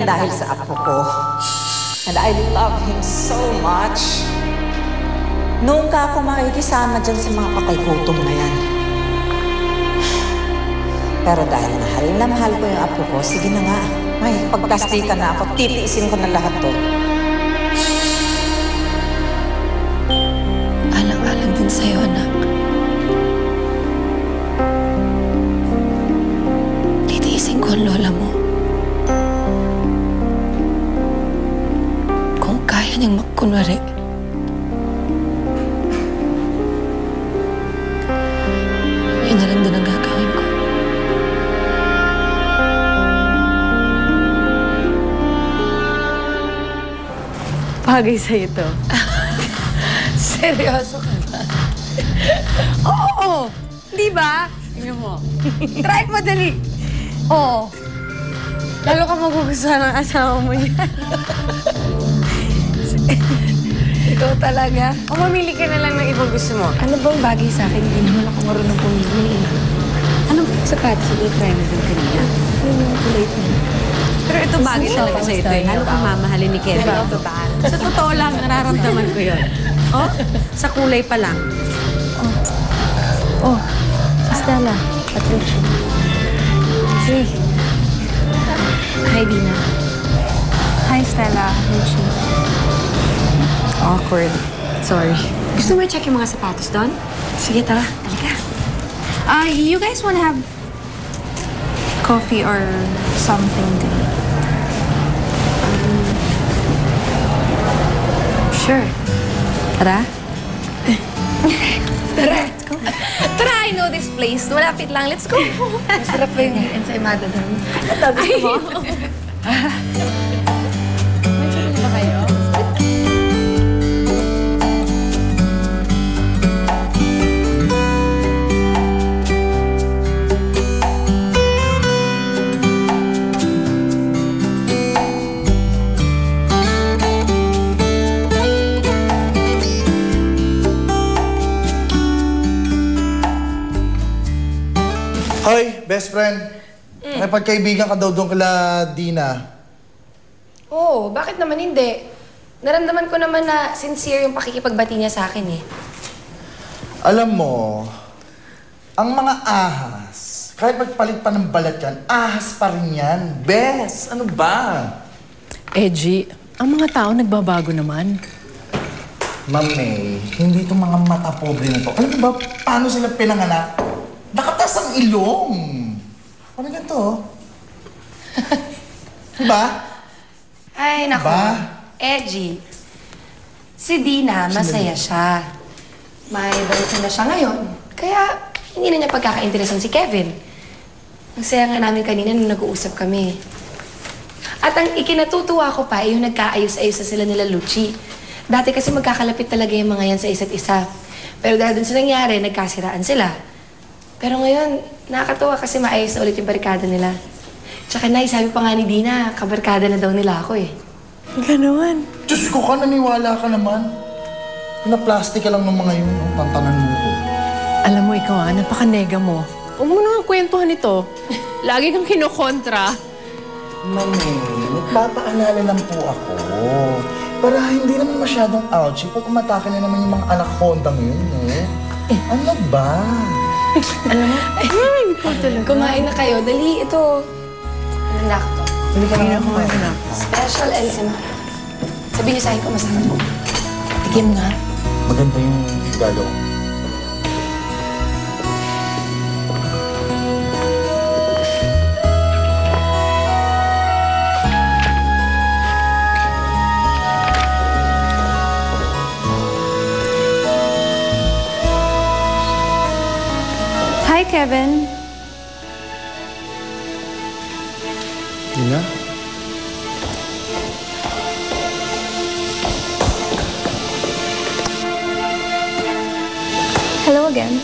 dahil sa apo ko. And I love him so much. Noong ka ako makikisama dyan sa mga patay-gutom na yan. Pero dahil mahal na mahal ko yung apo ko, sige na nga. May pagkastika na ako, titiisin ko na lahat to. Alang-alang din sa'yo, anak. Titiisin ko ang lola mo. Kung kaya niyang magkunwari. Yun na lang din ang gagawin ko. Bagay sa'yo to. Seryoso ka ba? Oo! Di ba? Tingnan mo. Try mo, dali. Oo. Lalo ka magugustuhan ng asawa mo niya. Ikaw talaga. O mamili ka na lang ng ibang gusto mo. Ano bang bagay sa akin? Hindi naman ako marunong pumili. Ano ba yung sapatos na try mo din kanina? Ano yung kulay ko? Pero ito bagay talaga sa ito. Lalo kang mamahalin ni Kevin. Diba? Total. Sa totoo lang, nararamdaman ko yun. Oh, sa kulay pa lang. Oh, Stella. Patricia. Hey. Hi, Dina. Hi, Stella. Richie. Awkward. Sorry. Gusto mo i-check yung mga sapatos doon? Sige, tara. Halika. You guys wanna have coffee or something today? Sure. Tara. Tara. Let's go. Tara, I know this place. Malapit lang. Let's go. Masarap pa yung ensaymada doon. Ito, gusto mo? May pili ba kayo? Hoy, best friend. Nakipagkaibigan ka daw doon kala Dina. Oo, bakit naman hindi? Naramdaman ko naman na sincere yung pakikipagbati niya sa akin eh. Alam mo, ang mga ahas, kahit magpalit pa ng balat yan, ahas pa rin yan. Bes, ano ba? G, ang mga tao nagbabago naman. Ma'am May, hindi itong mga mata pobre na to. Alam mo ba, paano sila pinanganak? Nakatas ang ilong. Ano ganito? Diba? Ay, naku. Ba? Edgy. Si Dina, masaya siya. May boyfriend na siya ngayon. Kaya, hindi na niya pagkakainteresan si Kevin. Ang saya nga namin kanina nung nag-uusap kami. At ang ikinatutuwa ko pa ay yung nagkaayos-ayos na sila nila Lucci. Dati kasi magkakalapit talaga yung mga yan sa isa't isa. Pero dahil dun sa nangyari, nagkasiraan sila. Pero ngayon, nakakatuwa kasi maayos na ulit yung barkada nila. Tsaka Nay, sabi pa nga ni Dina, kabarkada na daw nila ako eh. Ganon. Diyos ko ka, naniwala ka naman. Na-plastic ka lang ng mga yun, no? Tantanan mo ko. Alam mo, ikaw napaka-nega mo. Huwag mo nang kwentuhan ito. Lagi kang kinokontra. Mami, nagpapaalala lang po ako. Para hindi naman masyadong ouchy pag umatake na naman yung mga anak Honda ngayon, eh. Ano ba? Alam mo? Kumain na kayo. Dali, ito. Anak to. Hindi ka na ako Special enzyme. Sabihin niyo sa akin kung masarap mo. Tikim nga. Maganda yung gagawin. Hi, Kevin. Dina? Hello again.